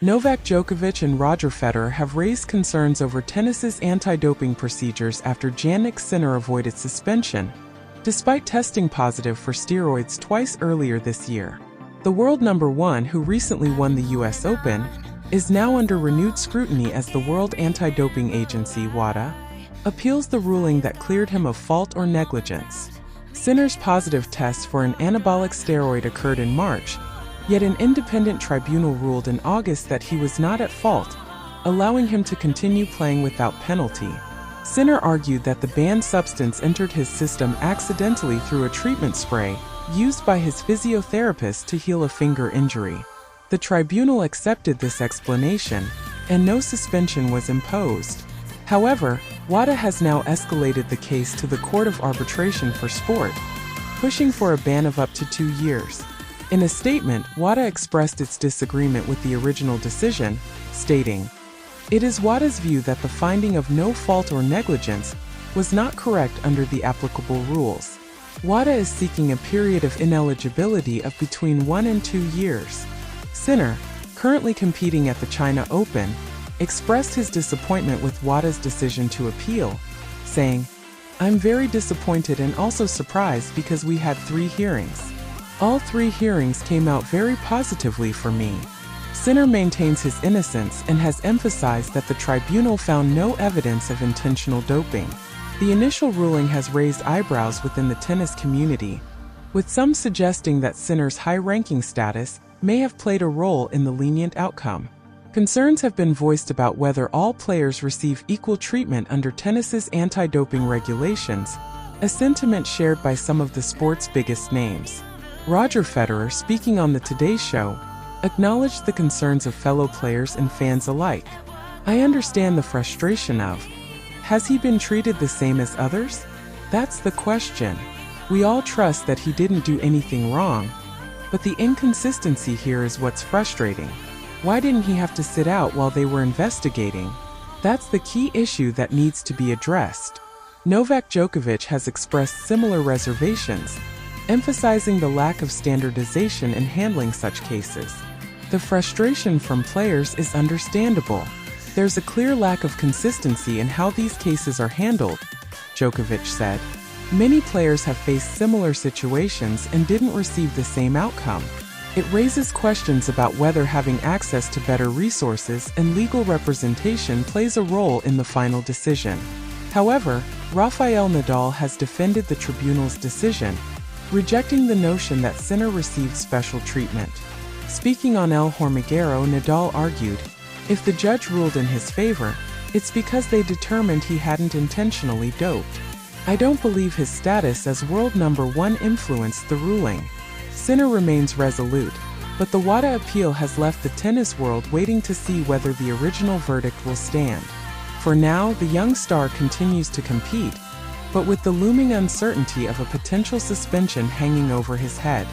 Novak Djokovic and Roger Federer have raised concerns over tennis's anti-doping procedures after Jannik Sinner avoided suspension, despite testing positive for steroids twice earlier this year. The world number one, who recently won the US Open, is now under renewed scrutiny as the World Anti-Doping Agency, WADA, appeals the ruling that cleared him of fault or negligence. Sinner's positive test for an anabolic steroid occurred in March, yet an independent tribunal ruled in August that he was not at fault, allowing him to continue playing without penalty. Sinner argued that the banned substance entered his system accidentally through a treatment spray used by his physiotherapist to heal a finger injury. The tribunal accepted this explanation, and no suspension was imposed. However, WADA has now escalated the case to the Court of Arbitration for Sport, pushing for a ban of up to 2 years. In a statement, WADA expressed its disagreement with the original decision, stating, "It is WADA's view that the finding of no fault or negligence was not correct under the applicable rules. WADA is seeking a period of ineligibility of between 1 and 2 years. Sinner, currently competing at the China Open, expressed his disappointment with WADA's decision to appeal, saying, "I'm very disappointed and also surprised because we had 3 hearings. All 3 hearings came out very positively for me." Sinner maintains his innocence and has emphasized that the tribunal found no evidence of intentional doping. The initial ruling has raised eyebrows within the tennis community, with some suggesting that Sinner's high-ranking status may have played a role in the lenient outcome. Concerns have been voiced about whether all players receive equal treatment under tennis's anti-doping regulations, a sentiment shared by some of the sport's biggest names. Roger Federer, speaking on the Today Show, acknowledged the concerns of fellow players and fans alike. "I understand the frustration of, has he been treated the same as others? That's the question. We all trust that he didn't do anything wrong, but the inconsistency here is what's frustrating. Why didn't he have to sit out while they were investigating? That's the key issue that needs to be addressed." Novak Djokovic has expressed similar reservations, emphasizing the lack of standardization in handling such cases. "The frustration from players is understandable. There's a clear lack of consistency in how these cases are handled," Djokovic said. "Many players have faced similar situations and didn't receive the same outcome. It raises questions about whether having access to better resources and legal representation plays a role in the final decision." However, Rafael Nadal has defended the tribunal's decision, rejecting the notion that Sinner received special treatment. Speaking on El Hormiguero, Nadal argued, "If the judge ruled in his favor, it's because they determined he hadn't intentionally doped. I don't believe his status as world number one influenced the ruling." Sinner remains resolute, but the WADA appeal has left the tennis world waiting to see whether the original verdict will stand. For now, the young star continues to compete, but with the looming uncertainty of a potential suspension hanging over his head.